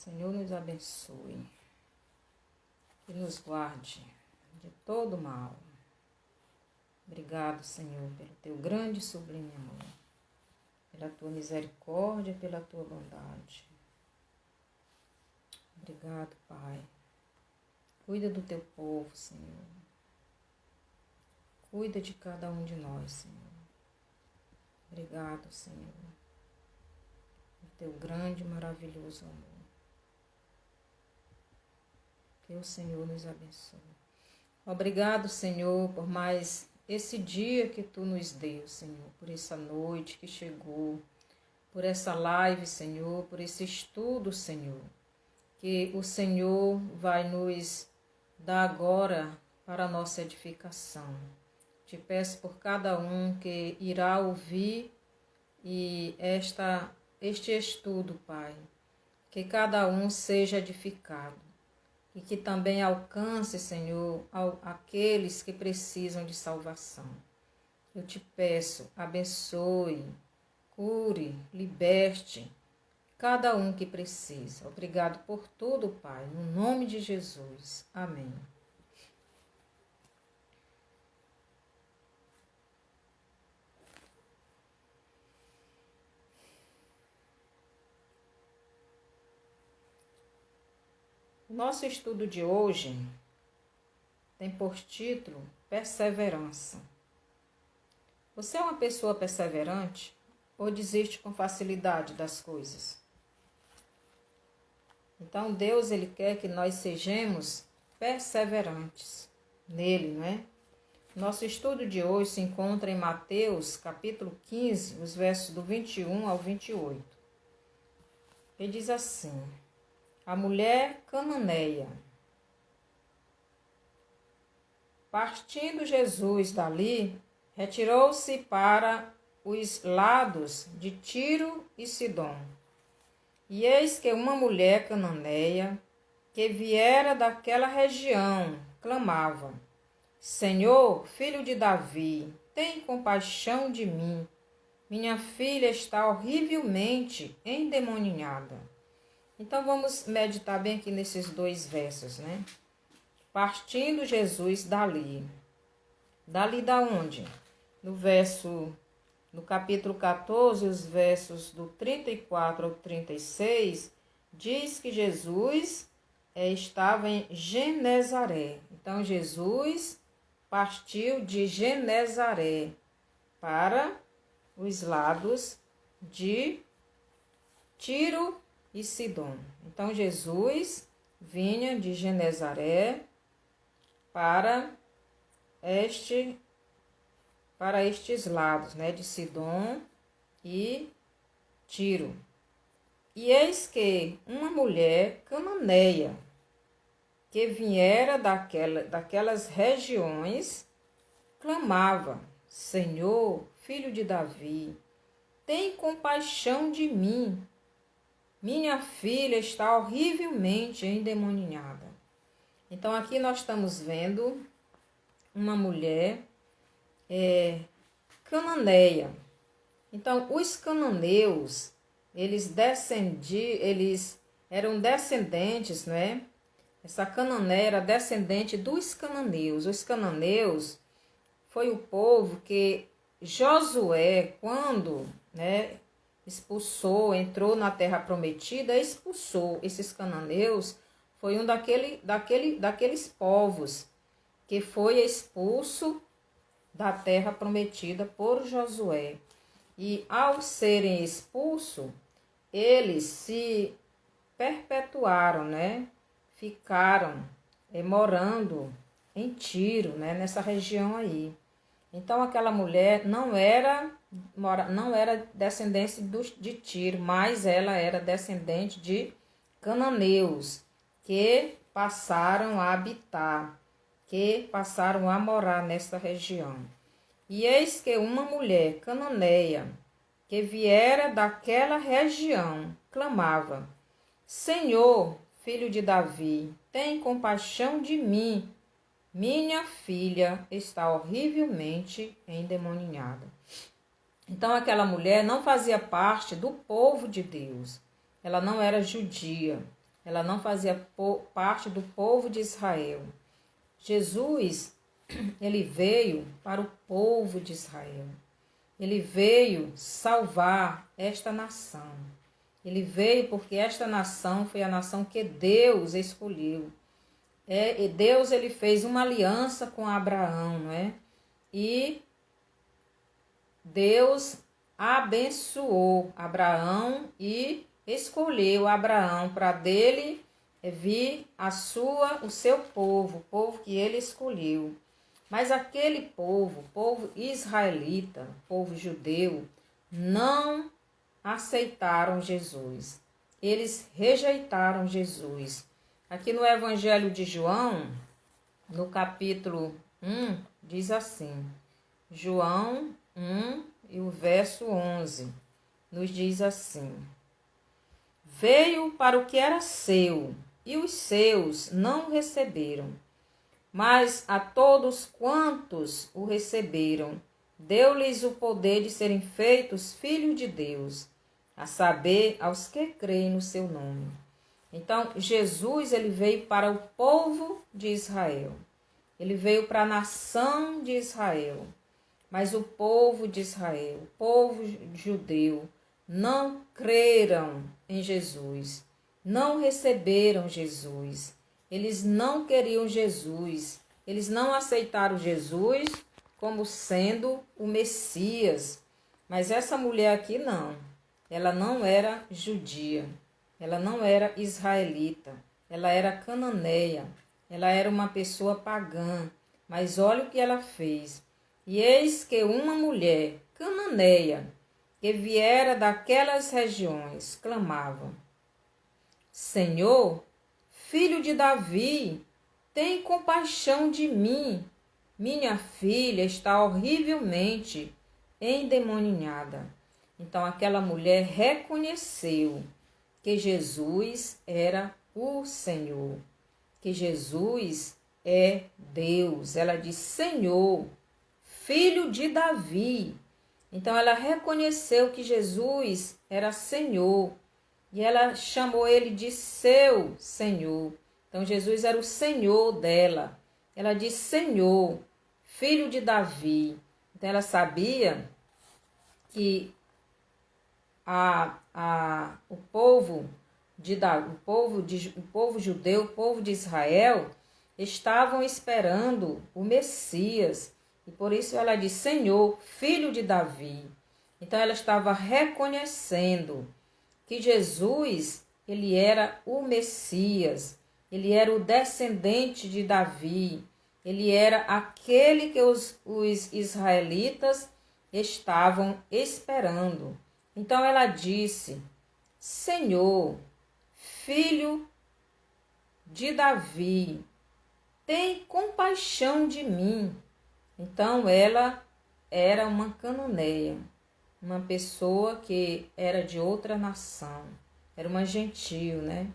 Senhor nos abençoe e nos guarde de todo mal. Obrigado, Senhor, pelo teu grande e sublime amor, pela tua misericórdia, pela tua bondade. Obrigado, Pai. Cuida do teu povo, Senhor. Cuida de cada um de nós, Senhor. Obrigado, Senhor, pelo teu grande e maravilhoso amor. Que o Senhor nos abençoe. Obrigado, Senhor, por mais esse dia que Tu nos deu, Senhor, por essa noite que chegou, por essa live, Senhor, por esse estudo, Senhor, que o Senhor vai nos dar agora para a nossa edificação. Te peço por cada um que irá ouvir e este estudo, Pai, que cada um seja edificado e que também alcance, Senhor, aqueles que precisam de salvação. Eu te peço, abençoe, cure, liberte cada um que precisa. Obrigado por tudo, Pai, no nome de Jesus. Amém. O nosso estudo de hoje tem por título Perseverança. Você é uma pessoa perseverante ou desiste com facilidade das coisas? Então Deus, Ele quer que nós sejamos perseverantes nele, não é? Nosso estudo de hoje se encontra em Mateus, capítulo 15, os versos do 21 ao 28. Ele diz assim: a mulher cananeia. Partindo Jesus dali, retirou-se para os lados de Tiro e Sidom. E eis que uma mulher cananeia, que viera daquela região, clamava: Senhor, filho de Davi, tem compaixão de mim. Minha filha está horrivelmente endemoniada. Então vamos meditar bem aqui nesses dois versos, né? Partindo Jesus dali. Dali da onde? No capítulo 14, os versos do 34 ao 36, diz que Jesus estava em Genezaré. Então Jesus partiu de Genezaré para os lados de Tiro e Sidom. Então Jesus vinha de Genezaré para estes lados, né, de Sidom e Tiro. E eis que uma mulher cananeia, que viera daquelas regiões, clamava: Senhor, filho de Davi, tem compaixão de mim. Minha filha está horrivelmente endemoniada. Então aqui nós estamos vendo uma mulher cananeia. Então os cananeus, eles eram descendentes, né? Essa cananeia era descendente dos cananeus. Os cananeus foi o povo que Josué, quando, né, entrou na terra prometida, expulsou esses cananeus. Foi um daqueles povos que foi expulso da terra prometida por Josué. E ao serem expulsos, eles se perpetuaram, né? Ficaram morando em Tiro, né? Nessa região aí. Então aquela mulher não era descendente de Tiro, mas ela era descendente de cananeus, que passaram a habitar, que passaram a morar nesta região. E eis que uma mulher cananeia, que viera daquela região, clamava: Senhor, filho de Davi, tem compaixão de mim. Minha filha está horrivelmente endemoniada. Então aquela mulher não fazia parte do povo de Deus. Ela não era judia. ela não fazia parte do povo de Israel. Jesus, ele veio para o povo de Israel. Ele veio salvar esta nação. Ele veio porque esta nação foi a nação que Deus escolheu. E Deus, ele fez uma aliança com Abraão, não é? E Deus abençoou Abraão e escolheu Abraão para dele vir o seu povo, o povo que ele escolheu. Mas aquele povo, o povo israelita, o povo judeu, não aceitaram Jesus. Eles rejeitaram Jesus. Aqui no Evangelho de João, no capítulo 1, diz assim, João 1 e o verso 11, nos diz assim, veio para o que era seu, e os seus não o receberam. Mas a todos quantos o receberam, deu-lhes o poder de serem feitos filhos de Deus, a saber, aos que creem no seu nome. Então, Jesus, ele veio para o povo de Israel. Ele veio para a nação de Israel. Mas o povo de Israel, o povo judeu, não creram em Jesus, não receberam Jesus. Eles não queriam Jesus, eles não aceitaram Jesus como sendo o Messias. Mas essa mulher aqui não, ela não era judia, ela não era israelita, ela era cananeia, ela era uma pessoa pagã. Mas olha o que ela fez. E eis que uma mulher cananeia, que viera daquelas regiões, clamava, Senhor, filho de Davi, tem compaixão de mim. Minha filha está horrivelmente endemoninhada. Então aquela mulher reconheceu que Jesus era o Senhor, que Jesus é Deus. Ela disse, Senhor, filho de Davi. Então ela reconheceu que Jesus era Senhor. E ela chamou ele de seu Senhor. Então Jesus era o Senhor dela. Ela disse, Senhor, filho de Davi. Então ela sabia que o povo judeu, o povo de Israel, estavam esperando o Messias. E por isso ela disse, Senhor, filho de Davi. Então ela estava reconhecendo que Jesus, ele era o Messias, ele era o descendente de Davi, ele era aquele que os israelitas estavam esperando. Então ela disse, Senhor, filho de Davi, tem compaixão de mim. Então ela era uma cananeia, uma pessoa que era de outra nação, era uma gentil, né?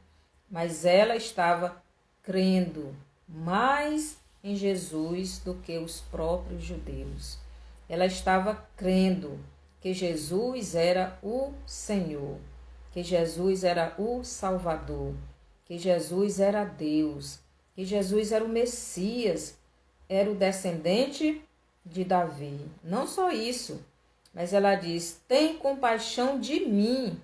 Mas ela estava crendo mais em Jesus do que os próprios judeus. Ela estava crendo que Jesus era o Senhor, que Jesus era o Salvador, que Jesus era Deus, que Jesus era o Messias, era o descendente de Davi. Não só isso, mas ela diz, tem compaixão de mim.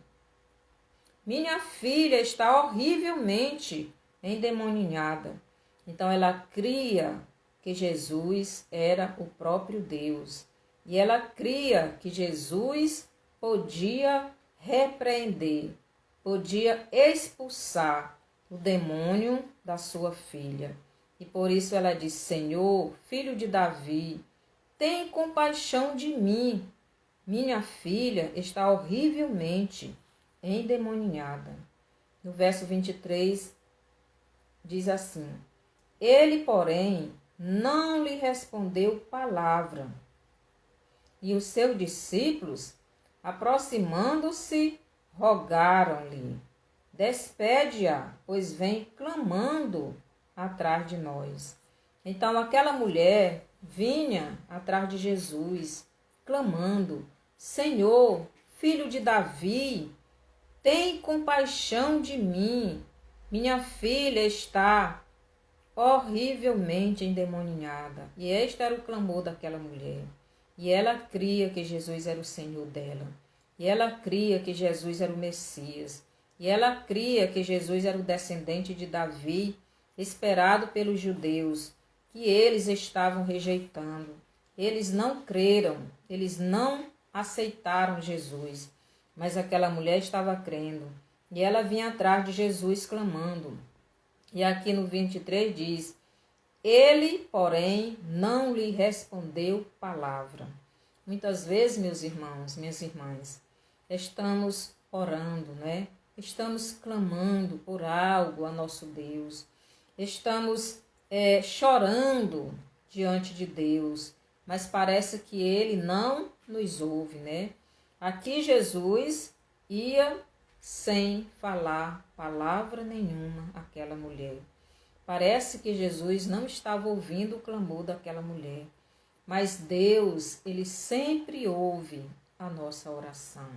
Minha filha está horrivelmente endemoninhada. Então ela cria que Jesus era o próprio Deus. E ela cria que Jesus podia repreender, podia expulsar o demônio da sua filha. E por isso ela diz, Senhor, filho de Davi, tem compaixão de mim. Minha filha está horrivelmente endemoninhada. No verso 23 diz assim, ele, porém, não lhe respondeu palavra. E os seus discípulos, aproximando-se, rogaram-lhe, despede-a, pois vem clamando atrás de nós. Então aquela mulher vinha atrás de Jesus, clamando, Senhor, filho de Davi, tem compaixão de mim. minha filha está horrivelmente endemoniada. E este era o clamor daquela mulher. E ela cria que Jesus era o Senhor dela. E ela cria que Jesus era o Messias. E ela cria que Jesus era o descendente de Davi, esperado pelos judeus, que eles estavam rejeitando. Eles não creram, eles não aceitaram Jesus. Mas aquela mulher estava crendo. E ela vinha atrás de Jesus clamando. E aqui no 23 diz: ele, porém, não lhe respondeu palavra. Muitas vezes, meus irmãos, minhas irmãs, estamos orando, né? Estamos clamando por algo a nosso Deus. Estamos chorando diante de Deus, mas parece que Ele não nos ouve, né? Aqui Jesus ia sem falar palavra nenhuma àquela mulher. Parece que Jesus não estava ouvindo o clamor daquela mulher, mas Deus, Ele sempre ouve a nossa oração.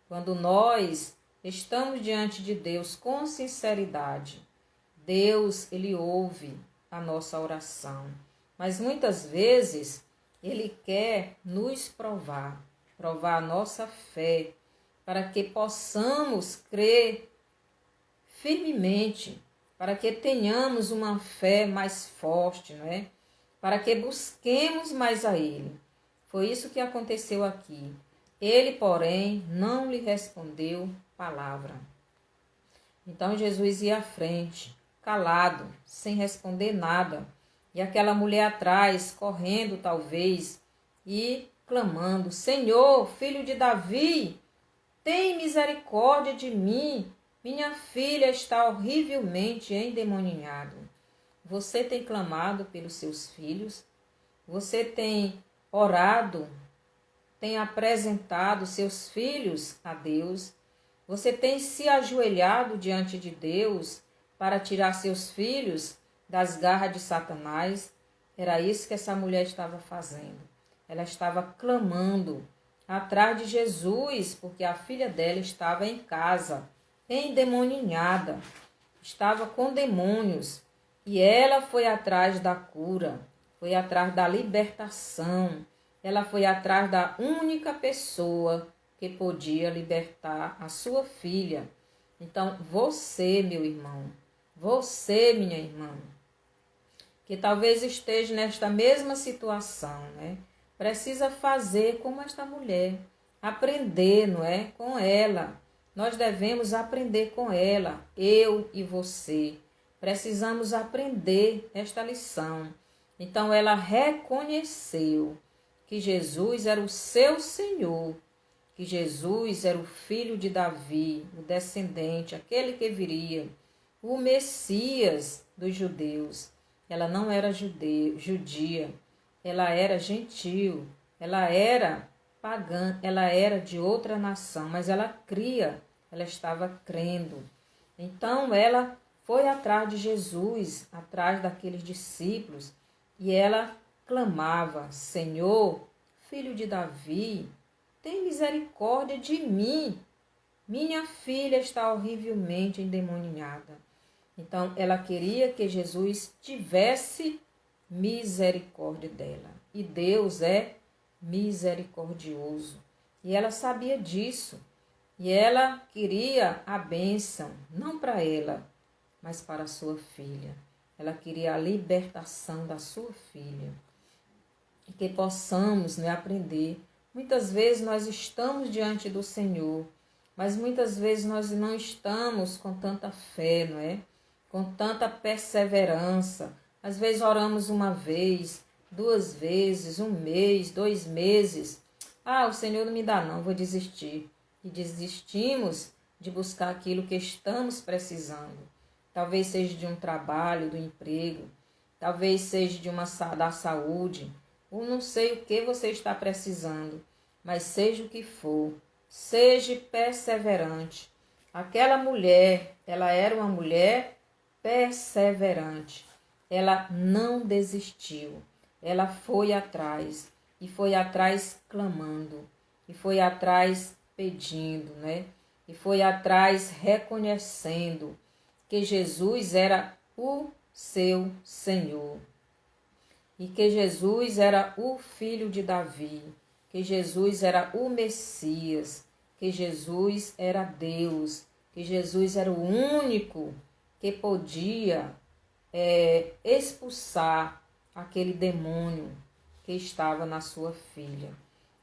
Quando nós estamos diante de Deus com sinceridade, Deus, Ele ouve a nossa oração. Mas muitas vezes Ele quer nos provar a nossa fé, para que possamos crer firmemente, para que tenhamos uma fé mais forte, não é? Para que busquemos mais a Ele. Foi isso que aconteceu aqui. Ele, porém, não lhe respondeu palavra. Então Jesus ia à frente, calado, sem responder nada. E aquela mulher atrás, correndo talvez, e clamando: Senhor, filho de Davi, tem misericórdia de mim. Minha filha está horrivelmente endemoniada. Você tem clamado pelos seus filhos? Você tem orado? Tem apresentado seus filhos a Deus? Você tem se ajoelhado diante de Deus para tirar seus filhos das garras de Satanás? Era isso que essa mulher estava fazendo. Ela estava clamando atrás de Jesus, porque a filha dela estava em casa, endemoniada, estava com demônios, e ela foi atrás da cura, foi atrás da libertação, ela foi atrás da única pessoa que podia libertar a sua filha. Então, você, meu irmão, você, minha irmã, que talvez esteja nesta mesma situação, né? Precisa fazer como esta mulher, aprender, não é? Com ela. Nós devemos aprender com ela, eu e você. Precisamos aprender esta lição. Então ela reconheceu que Jesus era o seu Senhor, que Jesus era o filho de Davi, o descendente, aquele que viria, o Messias dos judeus. Ela não era judia, ela era gentil, ela era pagã, ela era de outra nação, mas ela cria, ela estava crendo. Então ela foi atrás de Jesus, atrás daqueles discípulos, e ela clamava: Senhor, filho de Davi, tem misericórdia de mim. Minha filha está horrivelmente endemoniada. Então ela queria que Jesus tivesse misericórdia dela. E Deus é misericordioso. E ela sabia disso. E ela queria a bênção, não para ela, mas para a sua filha. Ela queria a libertação da sua filha. E que possamos, né, aprender. Muitas vezes nós estamos diante do Senhor, mas muitas vezes nós não estamos com tanta fé, não é? Com tanta perseverança. Às vezes oramos uma vez, 2 vezes, 1 mês, 2 meses. O Senhor não me dá não, vou desistir. E desistimos de buscar aquilo que estamos precisando. Talvez seja de um trabalho, do emprego, talvez seja da saúde, ou não sei o que você está precisando, mas seja o que for, seja perseverante. Aquela mulher, ela era uma mulher perseverante. Ela não desistiu. Ela foi atrás. E foi atrás clamando. E foi atrás pedindo, né? E foi atrás reconhecendo que Jesus era o seu Senhor, e que Jesus era o filho de Davi, que Jesus era o Messias, que Jesus era Deus, que Jesus era o único que podia expulsar aquele demônio que estava na sua filha.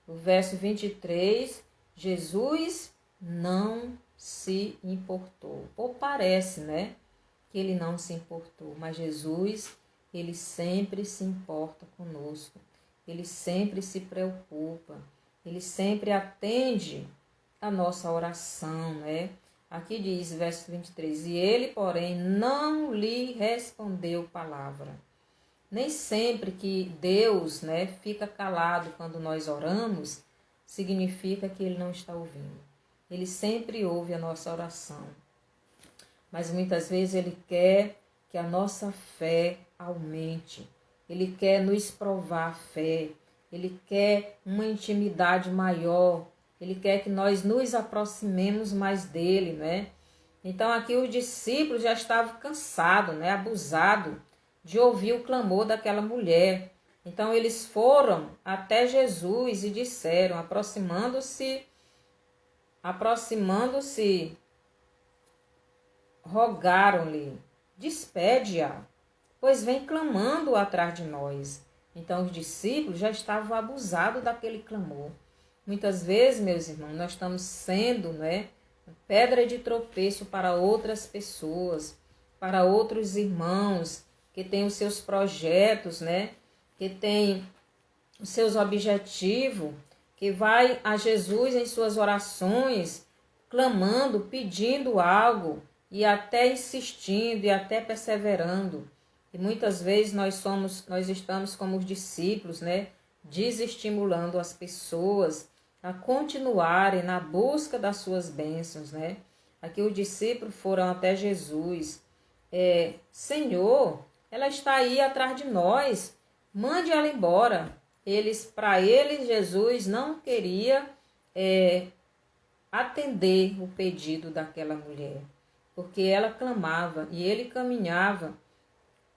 No verso 23, Jesus não se importou. Ou parece, né, que ele não se importou, mas Jesus, ele sempre se importa conosco. Ele sempre se preocupa. Ele sempre atende a nossa oração, né? Aqui diz, verso 23, e ele, porém, não lhe respondeu palavra. Nem sempre que Deus, né, fica calado quando nós oramos, significa que ele não está ouvindo. Ele sempre ouve a nossa oração. Mas muitas vezes ele quer que a nossa fé aumente. Ele quer nos provar a fé. Ele quer uma intimidade maior. Ele quer que nós nos aproximemos mais dele, né? Então aqui os discípulos já estavam cansados, né? Abusados de ouvir o clamor daquela mulher. Então eles foram até Jesus e disseram, aproximando-se, rogaram-lhe, despede-a, pois vem clamando atrás de nós. Então os discípulos já estavam abusados daquele clamor. Muitas vezes, meus irmãos, nós estamos sendo, né, pedra de tropeço para outras pessoas, para outros irmãos que têm os seus projetos, né, que têm os seus objetivos, que vai a Jesus em suas orações, clamando, pedindo algo, e até insistindo e até perseverando. E muitas vezes nós estamos como os discípulos, né, desestimulando as pessoas a continuarem na busca das suas bênçãos, né? Aqui os discípulos foram até Jesus. Senhor, ela está aí atrás de nós, mande ela embora. Para eles, Jesus não queria atender o pedido daquela mulher, porque ela clamava e ele caminhava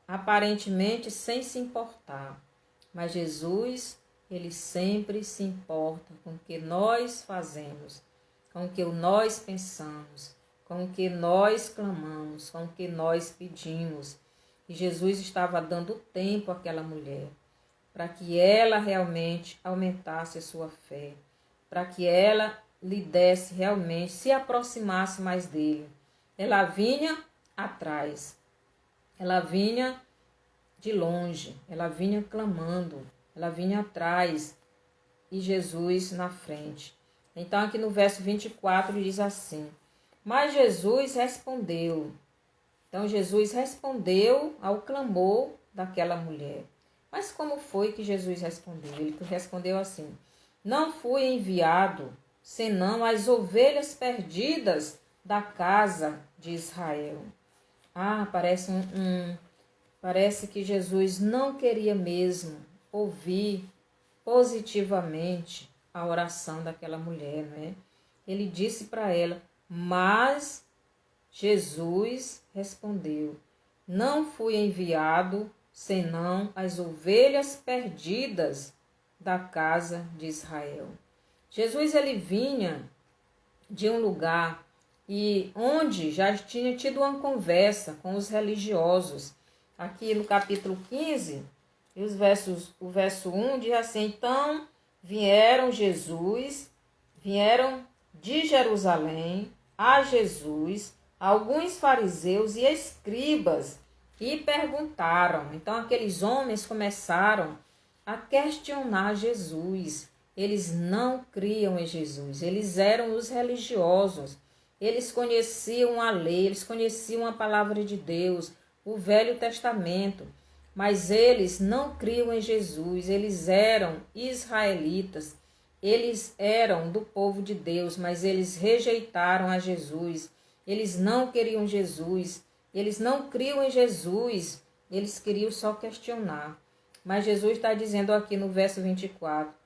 aparentemente sem se importar. Mas Jesus, ele sempre se importa com o que nós fazemos, com o que nós pensamos, com o que nós clamamos, com o que nós pedimos. E Jesus estava dando tempo àquela mulher, para que ela realmente aumentasse a sua fé, para que ela lhe desse realmente, se aproximasse mais dele. Ela vinha atrás, ela vinha de longe, ela vinha clamando, ela vinha atrás e Jesus na frente. Então aqui no verso 24 diz assim, mas Jesus respondeu. Então Jesus respondeu ao clamor daquela mulher. Mas como foi que Jesus respondeu? Ele respondeu assim, não fui enviado senão as ovelhas perdidas da casa de Israel. Parece que Jesus não queria mesmo ouvir positivamente a oração daquela mulher, né? Ele disse para ela, mas Jesus respondeu, não fui enviado senão as ovelhas perdidas da casa de Israel. Jesus, ele vinha de um lugar e onde já tinha tido uma conversa com os religiosos. Aqui no capítulo 15, o verso 1 diz assim, então vieram de Jerusalém a Jesus alguns fariseus e escribas e perguntaram. Então aqueles homens começaram a questionar Jesus. Eles não criam em Jesus, eles eram os religiosos. Eles conheciam a lei, eles conheciam a palavra de Deus, o Velho Testamento, mas eles não criam em Jesus. Eles eram israelitas, eles eram do povo de Deus, mas eles rejeitaram a Jesus. Eles não queriam Jesus, eles não criam em Jesus, eles queriam só questionar. Mas Jesus está dizendo aqui no verso 24,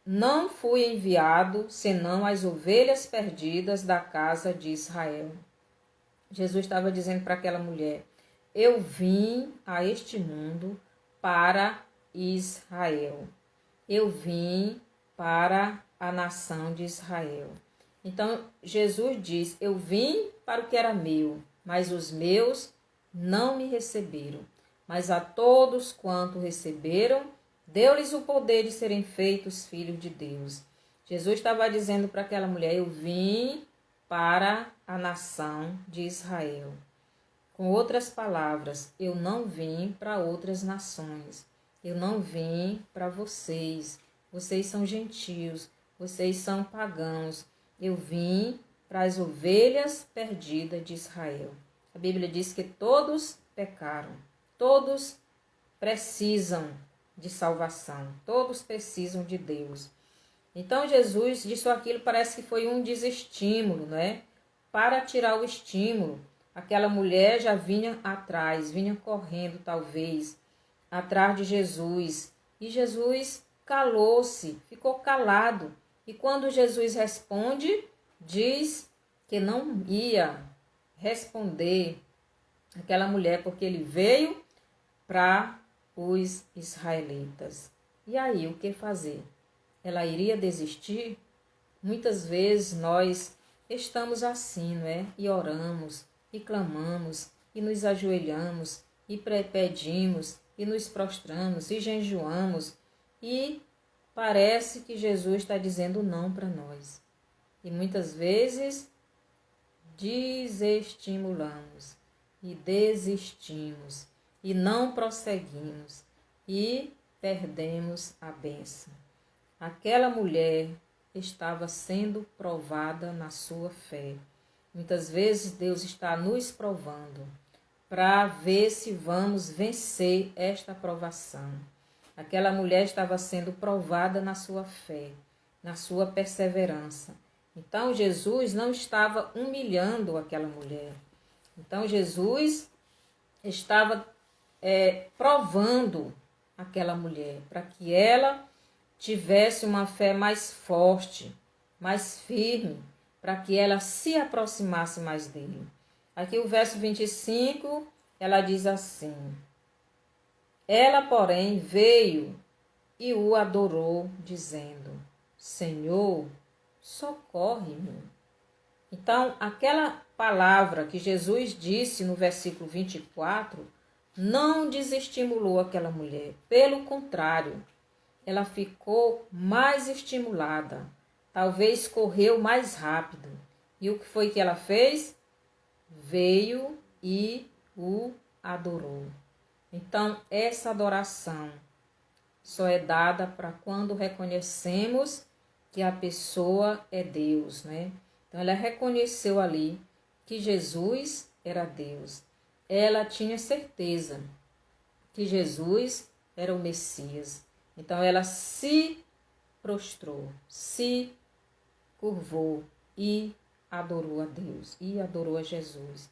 não fui enviado senão as ovelhas perdidas da casa de Israel. Jesus estava dizendo para aquela mulher: eu vim a este mundo para Israel. Eu vim para a nação de Israel. Então, Jesus diz: eu vim para o que era meu, mas os meus não me receberam. Mas a todos quanto receberam, deu-lhes o poder de serem feitos filhos de Deus. Jesus estava dizendo para aquela mulher: eu vim para a nação de Israel. Com outras palavras, eu não vim para outras nações. Eu não vim para vocês. Vocês são gentios, vocês são pagãos. Eu vim para as ovelhas perdidas de Israel. A Bíblia diz que todos pecaram, todos precisam de salvação, todos precisam de Deus. Então Jesus disse aquilo, parece que foi um desestímulo, né? Para tirar o estímulo. Aquela mulher já vinha atrás, vinha correndo talvez, atrás de Jesus. E Jesus calou-se, ficou calado. E quando Jesus responde, diz que não ia responder aquela mulher, porque ele veio para os israelitas. E aí, o que fazer? Ela iria desistir? Muitas vezes nós estamos assim, não é? E oramos, e clamamos, e nos ajoelhamos, e pedimos, e nos prostramos, e jejuamos, e parece que Jesus está dizendo não para nós. E muitas vezes desestimulamos, e desistimos, e não prosseguimos, e perdemos a bênção. Aquela mulher estava sendo provada na sua fé. Muitas vezes Deus está nos provando para ver se vamos vencer esta provação. Aquela mulher estava sendo provada na sua fé, na sua perseverança. Então Jesus não estava humilhando aquela mulher. Então Jesus estava provando aquela mulher para que ela tivesse uma fé mais forte, mais firme, para que ela se aproximasse mais dele. Aqui o verso 25, ela diz assim: ela, porém, veio e o adorou, dizendo: Senhor, socorre-me. Então, aquela palavra que Jesus disse no versículo 24, não desestimulou aquela mulher. Pelo contrário, ela ficou mais estimulada, talvez correu mais rápido. E o que foi que ela fez? Veio e o adorou. Então, essa adoração só é dada para quando reconhecemos que a pessoa é Deus, né? Então, ela reconheceu ali que Jesus era Deus. Ela tinha certeza que Jesus era o Messias. Então ela se prostrou, se curvou e adorou a Deus e adorou a Jesus,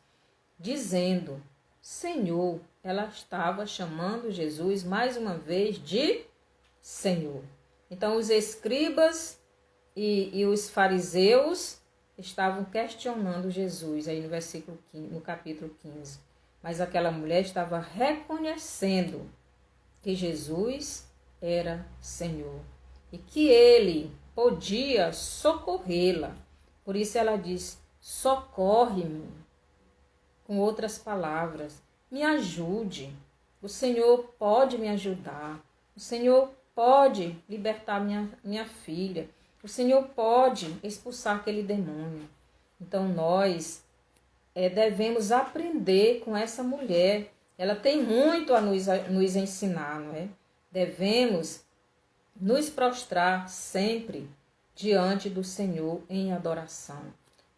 dizendo: Senhor. Ela estava chamando Jesus mais uma vez de Senhor. Então os escribas e os fariseus estavam questionando Jesus aí no versículo 15, no capítulo 15. Mas aquela mulher estava reconhecendo que Jesus era Senhor e que ele podia socorrê-la. Por isso ela diz: socorre-me. Com outras palavras, me ajude. O Senhor pode me ajudar. O Senhor pode libertar minha filha. O Senhor pode expulsar aquele demônio. Então nós devemos aprender com essa mulher. Ela tem muito a nos ensinar, não é? Devemos nos prostrar sempre diante do Senhor em adoração.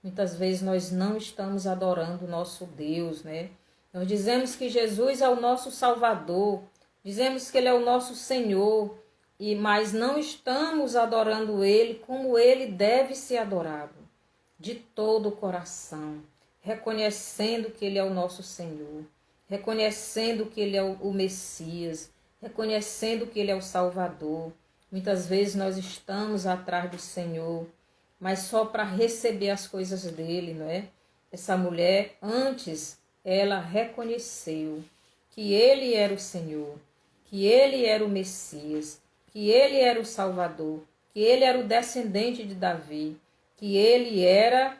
Muitas vezes nós não estamos adorando o nosso Deus, né? Nós dizemos que Jesus é o nosso Salvador, dizemos que Ele é o nosso Senhor, mas não estamos adorando Ele como Ele deve ser adorado, de todo o coração, reconhecendo que Ele é o nosso Senhor, reconhecendo que Ele é o Messias, reconhecendo que Ele é o Salvador. Muitas vezes nós estamos atrás do Senhor, mas só para receber as coisas dele, não é? essa mulher, antes, ela reconheceu que ele era o Senhor, que ele era o Messias, que ele era o Salvador, que ele era o descendente de Davi, que ele era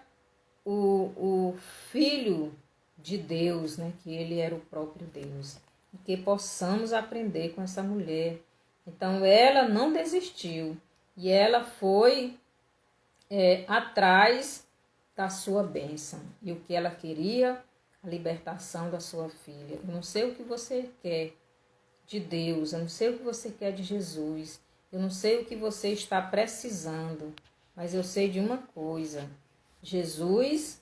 o Filho de Deus, né? Que ele era o próprio Deus. E que possamos aprender com essa mulher. Então, ela não desistiu e ela foi atrás da sua bênção. E o que ela queria? A libertação da sua filha. Eu não sei o que você quer de Deus, eu não sei o que você quer de Jesus, eu não sei o que você está precisando, mas eu sei de uma coisa: Jesus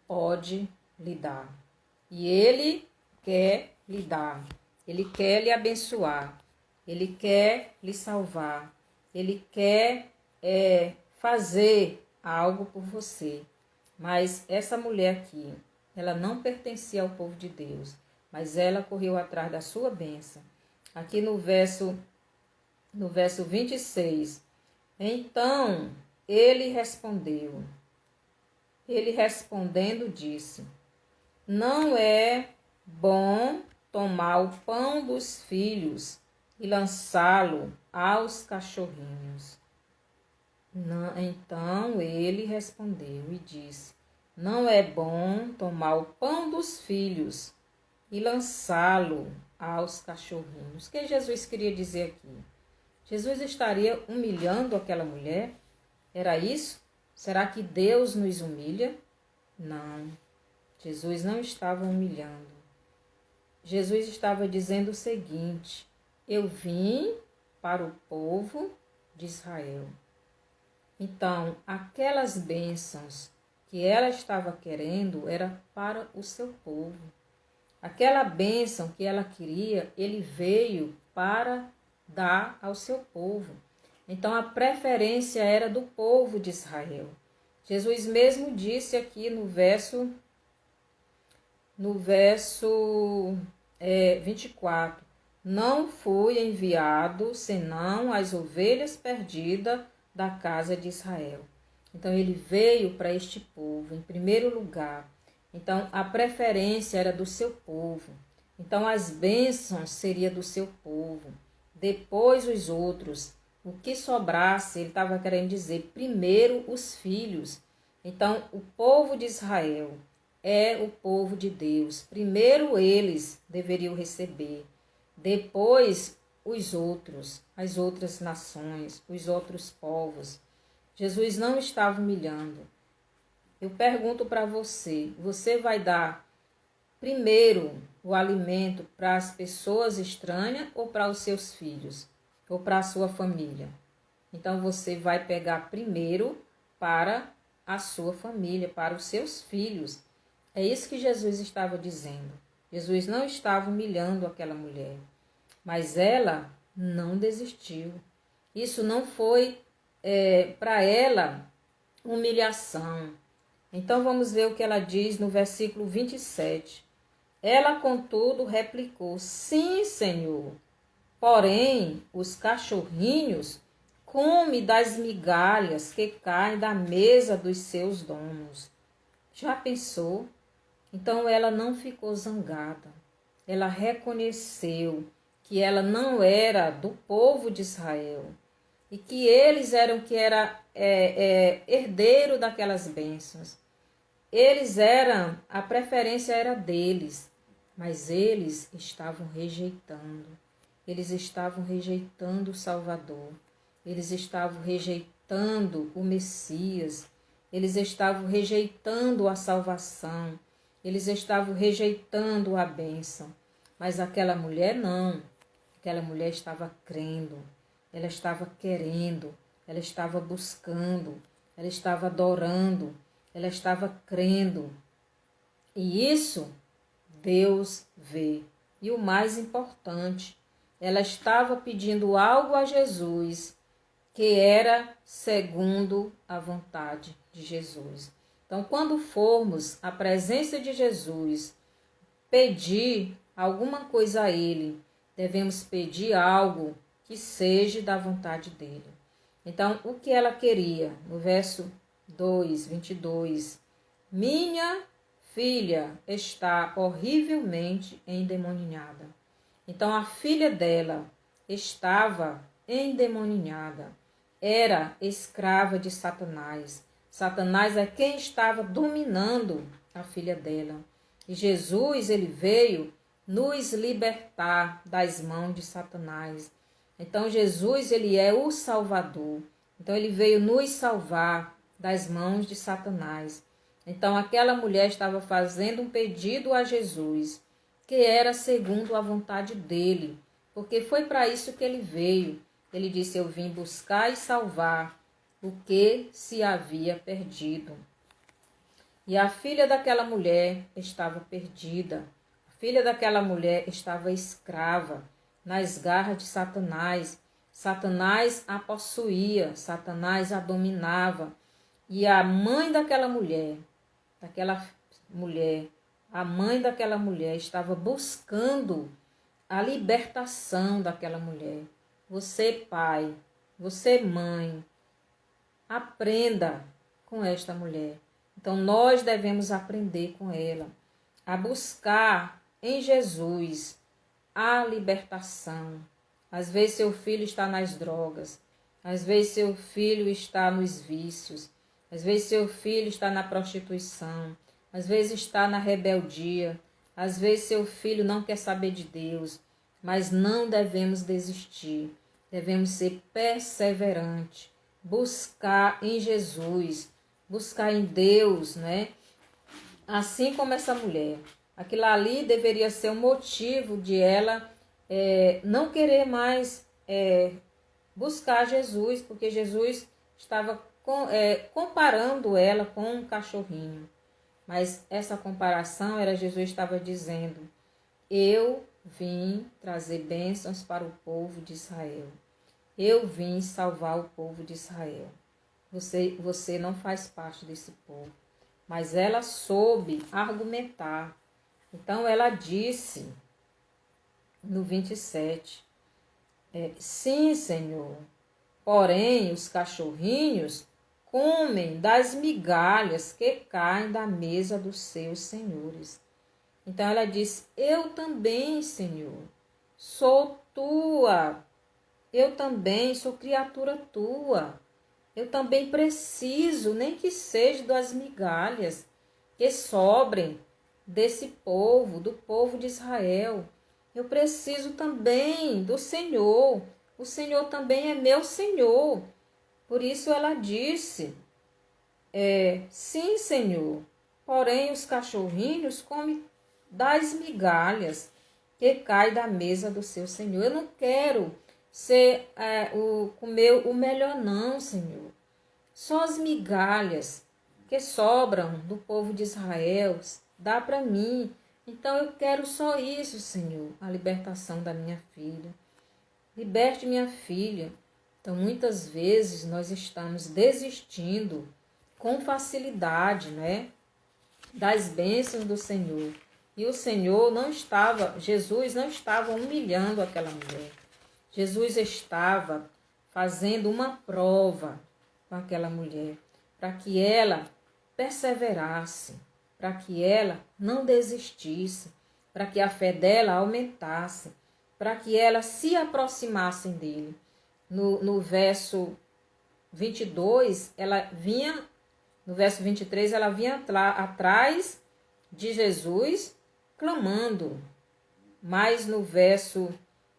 pode lhe dar. E Ele quer lhe dar, Ele quer lhe abençoar, Ele quer lhe salvar, Ele quer fazer algo por você. Mas essa mulher aqui, ela não pertencia ao povo de Deus, mas ela correu atrás da sua bênção. Aqui no verso 26, então ele respondendo disse: não é bom tomar o pão dos filhos e lançá-lo aos cachorrinhos. Então ele respondeu e disse: não é bom tomar o pão dos filhos e lançá-lo aos cachorrinhos. O que Jesus queria dizer aqui? Jesus estaria humilhando aquela mulher? Era isso? Será que Deus nos humilha? Não. Jesus não estava humilhando. Jesus estava dizendo o seguinte: eu vim para o povo de Israel. Então, aquelas bênçãos que ela estava querendo era para o seu povo. Aquela bênção que ela queria, ele veio para dar ao seu povo. Então, a preferência era do povo de Israel. Jesus mesmo disse aqui no verso 24, não fui enviado senão as ovelhas perdidas da casa de Israel. Então, ele veio para este povo, em primeiro lugar. Então, a preferência era do seu povo. Então, as bênçãos seriam do seu povo. Depois, os outros. O que sobrasse, ele estava querendo dizer, primeiro os filhos. Então, o povo de Israel é o povo de Deus. Primeiro eles deveriam receber. Depois, os outros, as outras nações, os outros povos. Jesus não estava humilhando. Eu pergunto para você, você vai dar primeiro o alimento para as pessoas estranhas ou para os seus filhos? Ou para a sua família? Então, você vai pegar primeiro para a sua família, para os seus filhos. É isso que Jesus estava dizendo. Jesus não estava humilhando aquela mulher, mas ela não desistiu. Isso não foi para ela humilhação. Então vamos ver o que ela diz no versículo 27. Ela, contudo, replicou: sim, Senhor, porém os cachorrinhos comem das migalhas que caem da mesa dos seus donos. Já pensou? Então ela não ficou zangada. Ela reconheceu que ela não era do povo de Israel e que eles eram herdeiro daquelas bênçãos. Eles eram, a preferência era deles, mas eles estavam rejeitando. Eles estavam rejeitando o Salvador. Eles estavam rejeitando o Messias. Eles estavam rejeitando a salvação. Eles estavam rejeitando a bênção. Mas aquela mulher não. Aquela mulher estava crendo. Ela estava querendo. Ela estava buscando. Ela estava adorando. Ela estava crendo. E isso Deus vê. E o mais importante, ela estava pedindo algo a Jesus que era segundo a vontade de Jesus. Então, quando formos à presença de Jesus, pedir alguma coisa a Ele, devemos pedir algo que seja da vontade dEle. Então, o que ela queria? No verso 22, minha filha está horrivelmente endemoniada. Então a filha dela estava endemoniada, era escrava de Satanás. Satanás é quem estava dominando a filha dela. E Jesus, ele veio nos libertar das mãos de Satanás. Então Jesus, ele é o Salvador. Então ele veio nos salvar das mãos de Satanás. Então aquela mulher estava fazendo um pedido a Jesus, que era segundo a vontade dele, porque foi para isso que ele veio. Ele disse: eu vim buscar e salvar o que se havia perdido. E a filha daquela mulher estava perdida. A filha daquela mulher estava escrava nas garras de Satanás. Satanás a possuía, Satanás a dominava. E a mãe daquela mulher, a mãe daquela mulher estava buscando a libertação daquela mulher. Você, pai, você, mãe, aprenda com esta mulher. Então, nós devemos aprender com ela a buscar em Jesus a libertação. Às vezes, seu filho está nas drogas. Às vezes, seu filho está nos vícios. Às vezes, seu filho está na prostituição. Às vezes, está na rebeldia. Às vezes, seu filho não quer saber de Deus. Mas não devemos desistir. Devemos ser perseverantes. Buscar em Jesus, buscar em Deus, né? Assim como essa mulher. Aquilo ali deveria ser um motivo de ela não querer mais buscar Jesus, porque Jesus estava comparando ela com um cachorrinho. Mas essa comparação era Jesus estava dizendo: eu vim trazer bênçãos para o povo de Israel. Eu vim salvar o povo de Israel. Você não faz parte desse povo. Mas ela soube argumentar. Então ela disse no 27, sim, Senhor, porém os cachorrinhos comem das migalhas que caem da mesa dos seus senhores. Então ela disse: eu também, Senhor, sou tua. Eu também sou criatura tua. Eu também preciso, nem que seja das migalhas que sobrem desse povo, do povo de Israel. Eu preciso também do Senhor. O Senhor também é meu Senhor. Por isso ela disse, sim, Senhor, porém os cachorrinhos comem das migalhas que caem da mesa do seu Senhor. Eu não quero comer o melhor não, Senhor. Só as migalhas que sobram do povo de Israel, dá para mim. Então eu quero só isso, Senhor, a libertação da minha filha. Liberte minha filha. Então muitas vezes nós estamos desistindo com facilidade, né, das bênçãos do Senhor. E o Senhor Jesus não estava humilhando aquela mulher. Jesus estava fazendo uma prova com aquela mulher, para que ela perseverasse, para que ela não desistisse, para que a fé dela aumentasse, para que ela se aproximasse dele. No verso 22, no verso 23, ela vinha atrás de Jesus, clamando. Mas no verso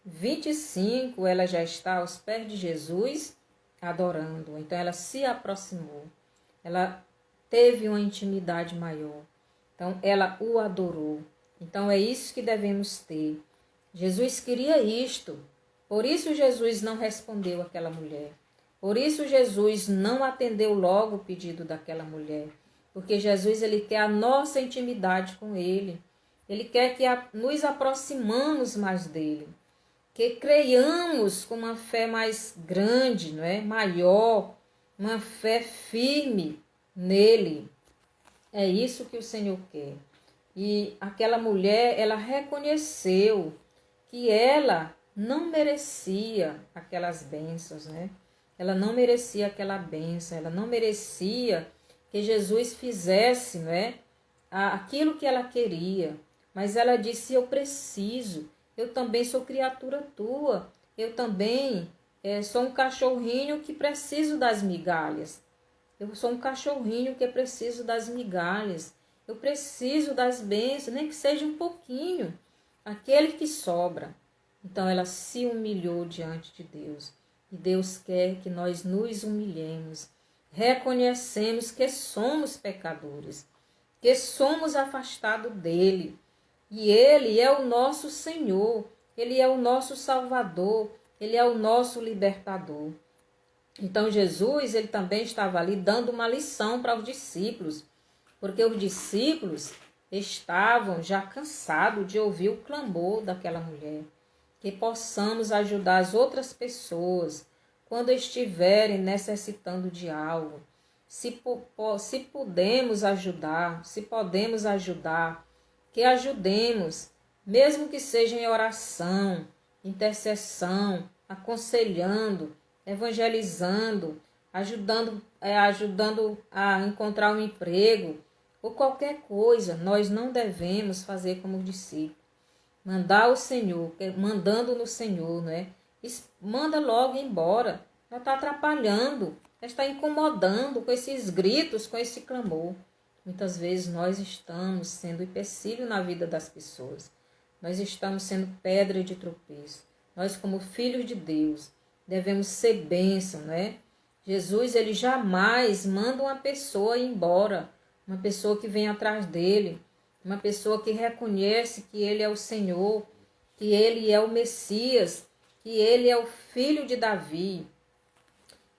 25, ela já está aos pés de Jesus, adorando. Então ela se aproximou. Ela teve uma intimidade maior. Então ela o adorou. Então é isso que devemos ter. Jesus queria isto. Por isso Jesus não respondeu àquela mulher. Por isso Jesus não atendeu logo o pedido daquela mulher. Porque Jesus, ele quer a nossa intimidade com ele. Ele quer que nos aproximamos mais dele. Que creiamos com uma fé mais grande, não é? Maior, uma fé firme nele. É isso que o Senhor quer. E aquela mulher, ela reconheceu que ela não merecia aquelas bênçãos, né? Ela não merecia aquela bênção, ela não merecia que Jesus fizesse, não é? aquilo que ela queria, mas ela disse: eu preciso, eu também sou criatura tua, eu também sou um cachorrinho que preciso das migalhas. Eu sou um cachorrinho que preciso das migalhas. Eu preciso das bênçãos, nem que seja um pouquinho, aquele que sobra. Então ela se humilhou diante de Deus. E Deus quer que nós nos humilhemos. Reconhecemos que somos pecadores, que somos afastados dele. E ele é o nosso Senhor, ele é o nosso Salvador, ele é o nosso libertador. Então Jesus, ele também estava ali dando uma lição para os discípulos, porque os discípulos estavam já cansados de ouvir o clamor daquela mulher. Que possamos ajudar as outras pessoas quando estiverem necessitando de algo. Se podemos ajudar, que ajudemos, mesmo que seja em oração, intercessão, aconselhando, evangelizando, ajudando a encontrar um emprego ou qualquer coisa. Nós não devemos fazer como os discípulos. Mandar o Senhor, mandando no Senhor, né? Manda logo embora. Já está atrapalhando, já está incomodando com esses gritos, com esse clamor. Muitas vezes nós estamos sendo empecilho na vida das pessoas. Nós estamos sendo pedra de tropeço. Nós, como filhos de Deus, devemos ser bênção, né? Jesus, ele jamais manda uma pessoa ir embora, uma pessoa que vem atrás dele, uma pessoa que reconhece que ele é o Senhor, que ele é o Messias, que ele é o filho de Davi.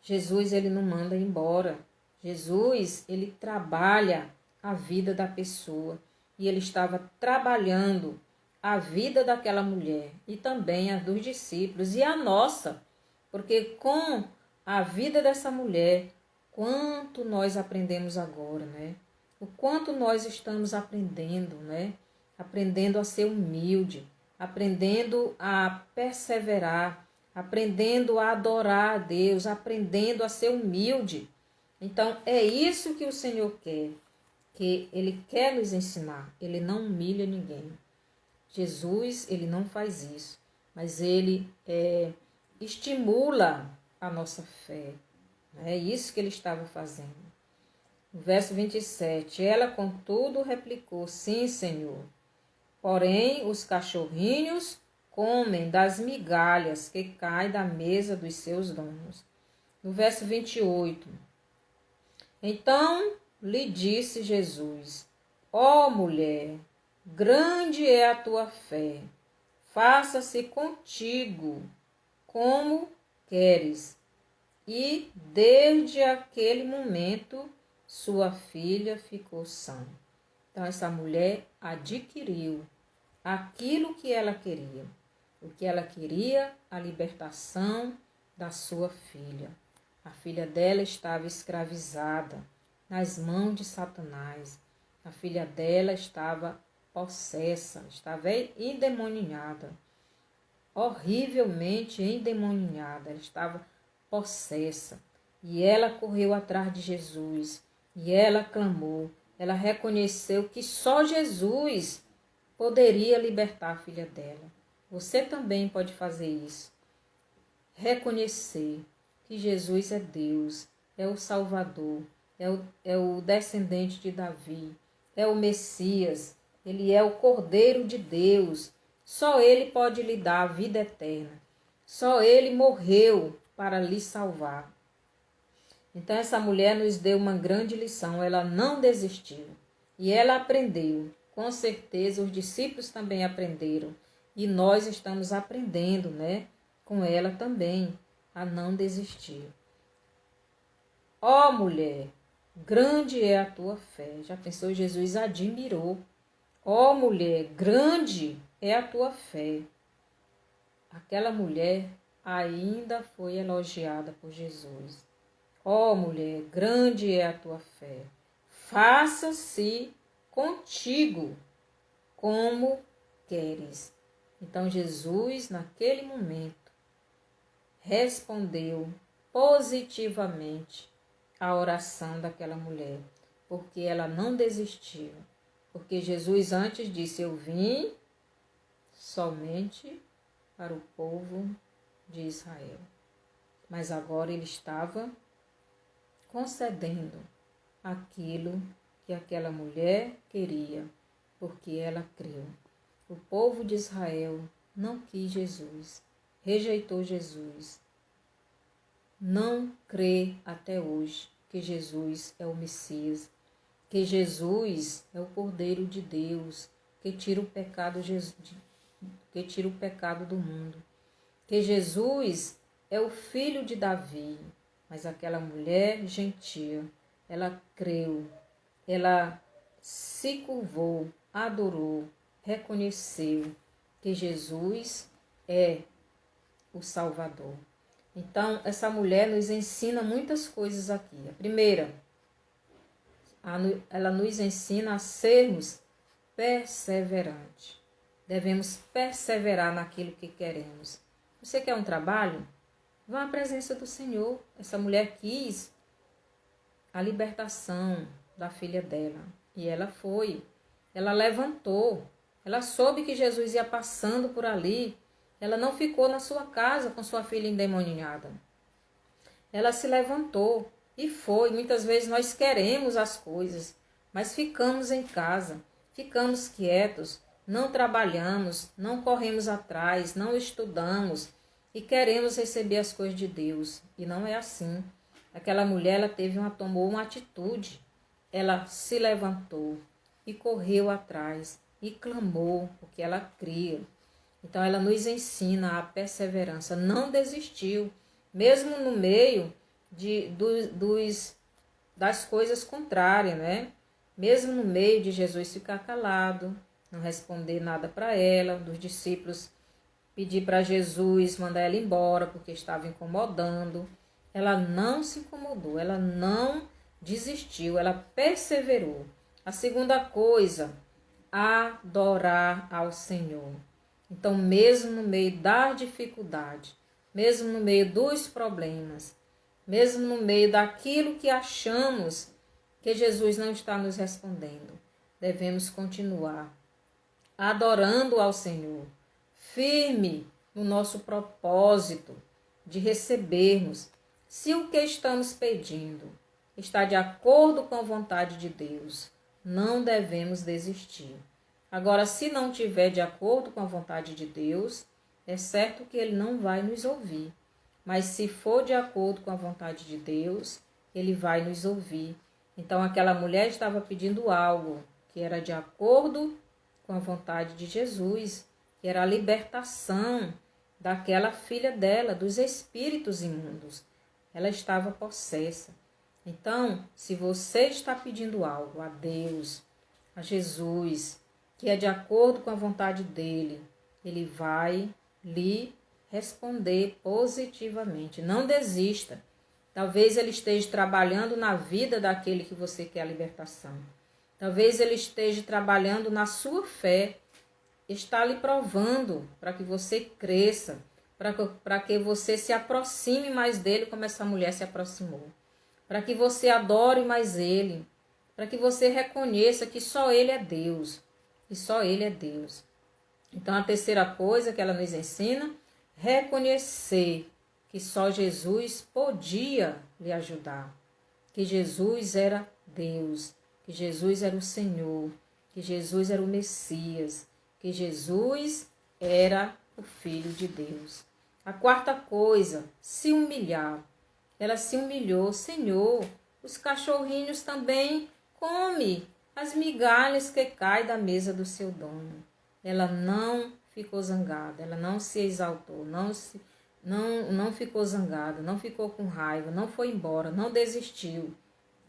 Jesus, ele não manda ir embora. Jesus, ele trabalha a vida da pessoa. E ele estava trabalhando a vida daquela mulher e também a dos discípulos e a nossa. Porque com a vida dessa mulher, quanto nós aprendemos agora, né? O quanto nós estamos aprendendo, né? Aprendendo a ser humilde, aprendendo a perseverar, aprendendo a adorar a Deus, aprendendo a ser humilde. Então, é isso que o Senhor quer, que Ele quer nos ensinar. Ele não humilha ninguém. Jesus, Ele não faz isso, mas Ele estimula a nossa fé. É isso que Ele estava fazendo. No verso 27, ela, contudo, replicou: sim, Senhor. Porém, os cachorrinhos comem das migalhas que caem da mesa dos seus donos. No verso 28, então lhe disse Jesus: ó mulher, grande é a tua fé, faça-se contigo como queres. E desde aquele momento sua filha ficou sã. Então essa mulher adquiriu aquilo que ela queria. O que ela queria, a libertação da sua filha. A filha dela estava escravizada nas mãos de Satanás. A filha dela estava possessa, estava endemoniada. Horrivelmente endemoniada. Ela estava possessa. E ela correu atrás de Jesus. E ela clamou. Ela reconheceu que só Jesus poderia libertar a filha dela. Você também pode fazer isso. Reconhecer que Jesus é Deus, é o Salvador, é o descendente de Davi, é o Messias, ele é o Cordeiro de Deus. Só ele pode lhe dar a vida eterna. Só ele morreu para lhe salvar. Então essa mulher nos deu uma grande lição, ela não desistiu. E ela aprendeu, com certeza os discípulos também aprenderam. E nós estamos aprendendo, né, com ela também, a não desistir. Ó mulher, grande é a tua fé. Já pensou? Jesus admirou. Ó mulher, grande é a tua fé. Aquela mulher ainda foi elogiada por Jesus. Ó mulher, grande é a tua fé. Faça-se contigo como queres. Então Jesus, naquele momento, respondeu positivamente à oração daquela mulher, porque ela não desistiu. Porque Jesus antes disse, eu vim somente para o povo de Israel. Mas agora ele estava concedendo aquilo que aquela mulher queria, porque ela creu. O povo de Israel não quis Jesus, rejeitou Jesus, não crê até hoje que Jesus é o Messias, que Jesus é o Cordeiro de Deus, que tira o pecado, do mundo, que Jesus é o filho de Davi. Mas aquela mulher gentia, ela creu, ela se curvou, adorou, reconheceu que Jesus é o Salvador. Então, essa mulher nos ensina muitas coisas aqui. A primeira, ela nos ensina a sermos perseverantes. Devemos perseverar naquilo que queremos. Você quer um trabalho? Vá à presença do Senhor. Essa mulher quis a libertação da filha dela. E ela foi. Ela levantou. Ela soube que Jesus ia passando por ali. Ela não ficou na sua casa com sua filha endemoniada. Ela se levantou e foi. Muitas vezes nós queremos as coisas, mas ficamos em casa, ficamos quietos, não trabalhamos, não corremos atrás, não estudamos e queremos receber as coisas de Deus. E não é assim. Aquela mulher ela tomou uma atitude. Ela se levantou e correu atrás e clamou, porque ela cria. Então, ela nos ensina a perseverança. Não desistiu, mesmo no meio das coisas contrárias, né? Mesmo no meio de Jesus ficar calado, não responder nada para ela, dos discípulos pedir para Jesus mandar ela embora, porque estava incomodando. Ela não se incomodou, ela não desistiu, ela perseverou. A segunda coisa, adorar ao Senhor. Então, mesmo no meio da dificuldade, mesmo no meio dos problemas, mesmo no meio daquilo que achamos que Jesus não está nos respondendo, devemos continuar adorando ao Senhor, firme no nosso propósito de recebermos. Se o que estamos pedindo está de acordo com a vontade de Deus, não devemos desistir. Agora, se não estiver de acordo com a vontade de Deus, é certo que Ele não vai nos ouvir. Mas se for de acordo com a vontade de Deus, Ele vai nos ouvir. Então, aquela mulher estava pedindo algo que era de acordo com a vontade de Jesus, que era a libertação daquela filha dela, dos espíritos imundos. Ela estava possessa. Então, se você está pedindo algo a Deus, a Jesus, que é de acordo com a vontade dele, ele vai lhe responder positivamente. Não desista. Talvez ele esteja trabalhando na vida daquele que você quer a libertação. Talvez ele esteja trabalhando na sua fé. Está lhe provando para que você cresça, para que você se aproxime mais dele como essa mulher se aproximou. Para que você adore mais ele. Para que você reconheça que só ele é Deus. E só ele é Deus. Então, a terceira coisa que ela nos ensina, reconhecer que só Jesus podia lhe ajudar. Que Jesus era Deus, que Jesus era o Senhor, que Jesus era o Messias, que Jesus era o Filho de Deus. A quarta coisa, se humilhar. Ela se humilhou. Senhor, os cachorrinhos também comem as migalhas que caem da mesa do seu dono. Ela não ficou zangada, ela não se exaltou, não ficou zangada, não ficou com raiva, não foi embora, não desistiu.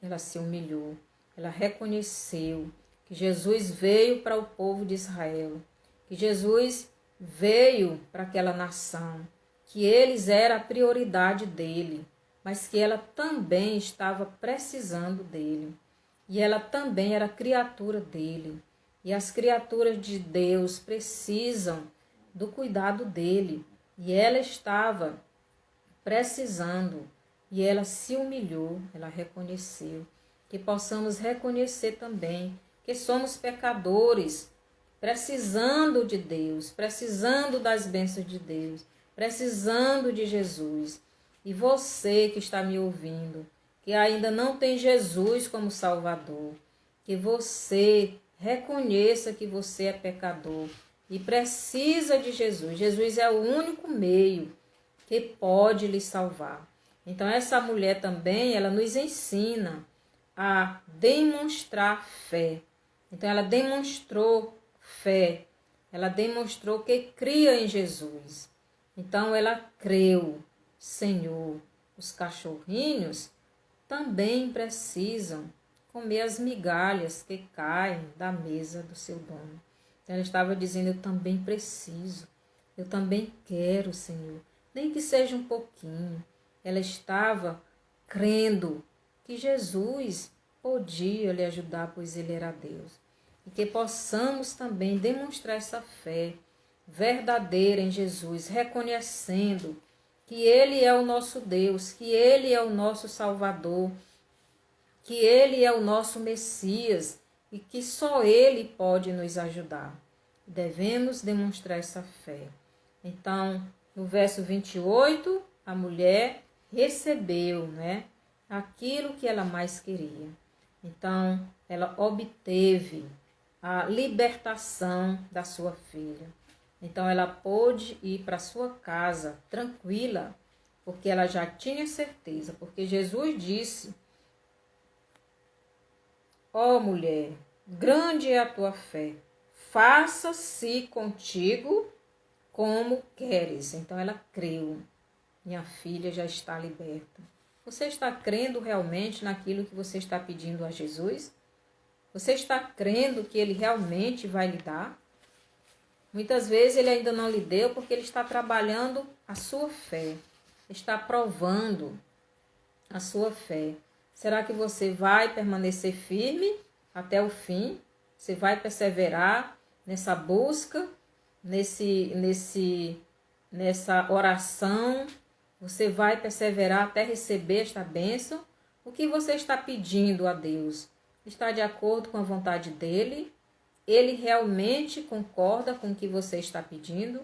Ela se humilhou, ela reconheceu que Jesus veio para o povo de Israel, que Jesus veio para aquela nação, que eles eram a prioridade dele, mas que ela também estava precisando dele. E ela também era criatura dele. E as criaturas de Deus precisam do cuidado dele. E ela estava precisando. E ela se humilhou, ela reconheceu. Que possamos reconhecer também que somos pecadores, precisando de Deus, precisando das bênçãos de Deus, precisando de Jesus. E você que está me ouvindo, que ainda não tem Jesus como Salvador, que você reconheça que você é pecador e precisa de Jesus. Jesus é o único meio que pode lhe salvar. Então essa mulher também, ela nos ensina a demonstrar fé. Então ela demonstrou fé, ela demonstrou que cria em Jesus. Então ela creu, Senhor, os cachorrinhos também precisam comer as migalhas que caem da mesa do seu dono. Então ela estava dizendo, eu também preciso, eu também quero, Senhor, nem que seja um pouquinho. Ela estava crendo que Jesus podia lhe ajudar, pois ele era Deus. E que possamos também demonstrar essa fé verdadeira em Jesus, reconhecendo que ele é o nosso Deus, que ele é o nosso Salvador, que ele é o nosso Messias e que só ele pode nos ajudar. Devemos demonstrar essa fé. Então, no verso 28, a mulher recebeu, aquilo que ela mais queria. Então, ela obteve a libertação da sua filha. Então, ela pôde ir para sua casa tranquila, porque ela já tinha certeza, porque Jesus disse, ó mulher, grande é a tua fé, faça-se contigo como queres. Então, ela creu, minha filha já está liberta. Você está crendo realmente naquilo que você está pedindo a Jesus? Você está crendo que ele realmente vai lhe dar? Muitas vezes ele ainda não lhe deu porque ele está trabalhando a sua fé, está provando a sua fé. Será que você vai permanecer firme até o fim? Você vai perseverar nessa busca, nessa oração? Você vai perseverar até receber esta bênção? O que você está pedindo a Deus? Está de acordo com a vontade dele? Ele realmente concorda com o que você está pedindo?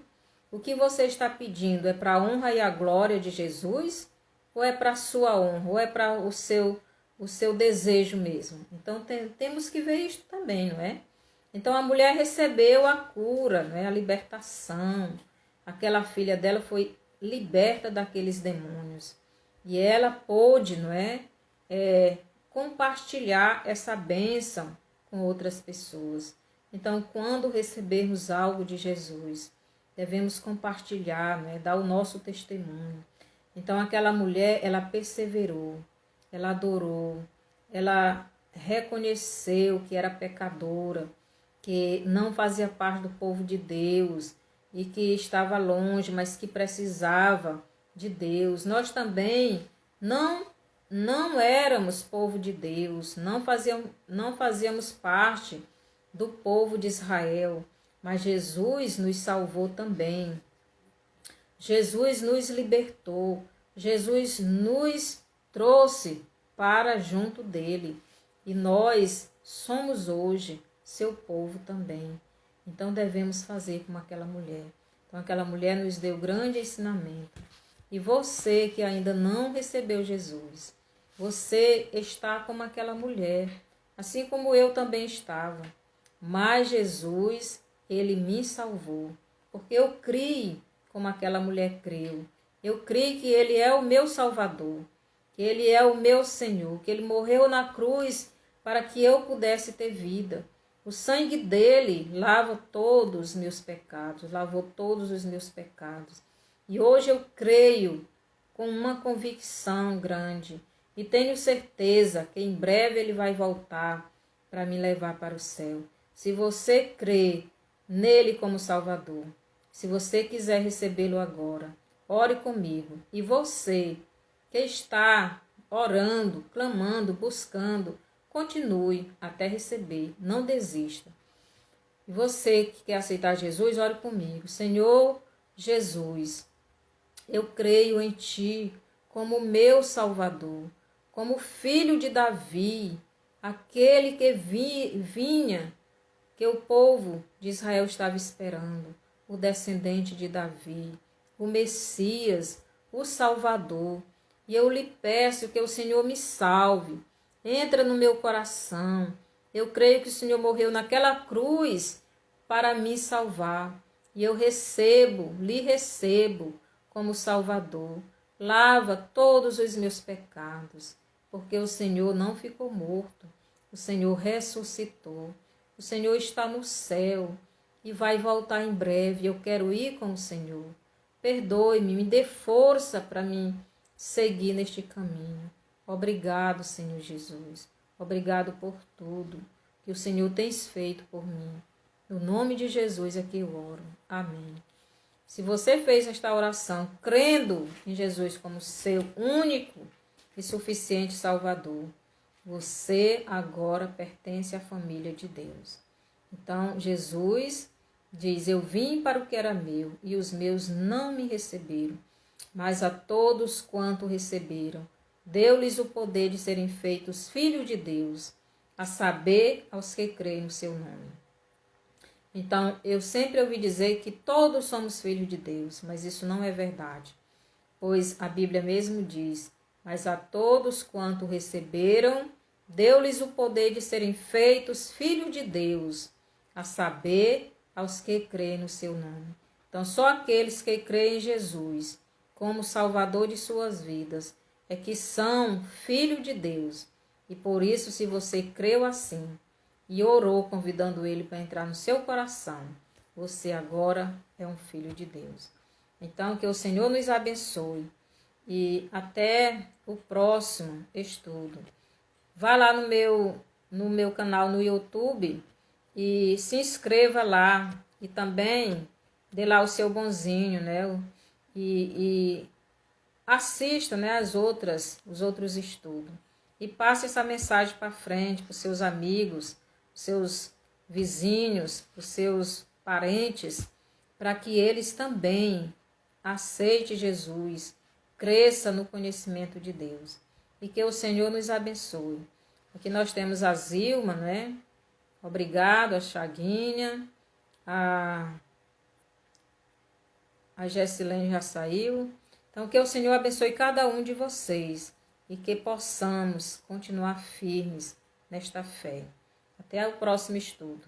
O que você está pedindo é para a honra e a glória de Jesus? Ou é para a sua honra? Ou é para o seu desejo mesmo? Então temos que ver isso também, não é? Então a mulher recebeu a cura, não é? A libertação. Aquela filha dela foi liberta daqueles demônios. E ela pôde, compartilhar essa bênção com outras pessoas. Então, quando recebermos algo de Jesus, devemos compartilhar, dar o nosso testemunho. Então, aquela mulher, ela perseverou, ela adorou, ela reconheceu que era pecadora, que não fazia parte do povo de Deus e que estava longe, mas que precisava de Deus. Nós também não éramos povo de Deus, não fazíamos parte do povo de Israel, mas Jesus nos salvou também. Jesus nos libertou, Jesus nos trouxe para junto dele e nós somos hoje seu povo também. Então devemos fazer como aquela mulher. Então aquela mulher nos deu grande ensinamento. E você que ainda não recebeu Jesus, você está como aquela mulher, assim como eu também estava. Mas Jesus, ele me salvou, porque eu criei como aquela mulher creu. Eu creio que ele é o meu Salvador, que ele é o meu Senhor, que ele morreu na cruz para que eu pudesse ter vida. O sangue dele lava todos os meus pecados, lavou todos os meus pecados. E hoje eu creio com uma convicção grande e tenho certeza que em breve ele vai voltar para me levar para o céu. Se você crê nele como Salvador, se você quiser recebê-lo agora, ore comigo. E você que está orando, clamando, buscando, continue até receber, não desista. E você que quer aceitar Jesus, ore comigo. Senhor Jesus, eu creio em Ti como meu Salvador, como filho de Davi, aquele que vinha, que o povo de Israel estava esperando, o descendente de Davi, o Messias, o Salvador. E eu lhe peço que o Senhor me salve, entra no meu coração. Eu creio que o Senhor morreu naquela cruz para me salvar. E eu lhe recebo como Salvador. Lava todos os meus pecados, porque o Senhor não ficou morto, o Senhor ressuscitou. O Senhor está no céu e vai voltar em breve. Eu quero ir com o Senhor. Perdoe-me, me dê força para mim seguir neste caminho. Obrigado, Senhor Jesus. Obrigado por tudo que o Senhor tens feito por mim. No nome de Jesus é que eu oro. Amém. Se você fez esta oração crendo em Jesus como seu único e suficiente Salvador, você agora pertence à família de Deus. Então, Jesus diz: eu vim para o que era meu, e os meus não me receberam. Mas a todos quanto receberam, deu-lhes o poder de serem feitos filhos de Deus, a saber, aos que creem no seu nome. Então, eu sempre ouvi dizer que todos somos filhos de Deus, mas isso não é verdade. Pois a Bíblia mesmo diz: mas a todos quanto receberam, deu-lhes o poder de serem feitos filhos de Deus, a saber, aos que creem no seu nome. Então, só aqueles que creem em Jesus como Salvador de suas vidas é que são filhos de Deus. E por isso, se você creu assim e orou convidando Ele para entrar no seu coração, você agora é um filho de Deus. Então, que o Senhor nos abençoe e até o próximo estudo. Vá lá no meu canal no YouTube e se inscreva lá e também dê lá o seu bonzinho, né? E assista, né, os outros estudos. E passe essa mensagem para frente para os seus amigos, seus vizinhos, para os seus parentes, para que eles também aceitem Jesus, cresça no conhecimento de Deus. E que o Senhor nos abençoe. Aqui nós temos a Zilma, né? Obrigado, a Chaguinha, a Gessilene já saiu. Então, que o Senhor abençoe cada um de vocês e que possamos continuar firmes nesta fé. Até o próximo estudo.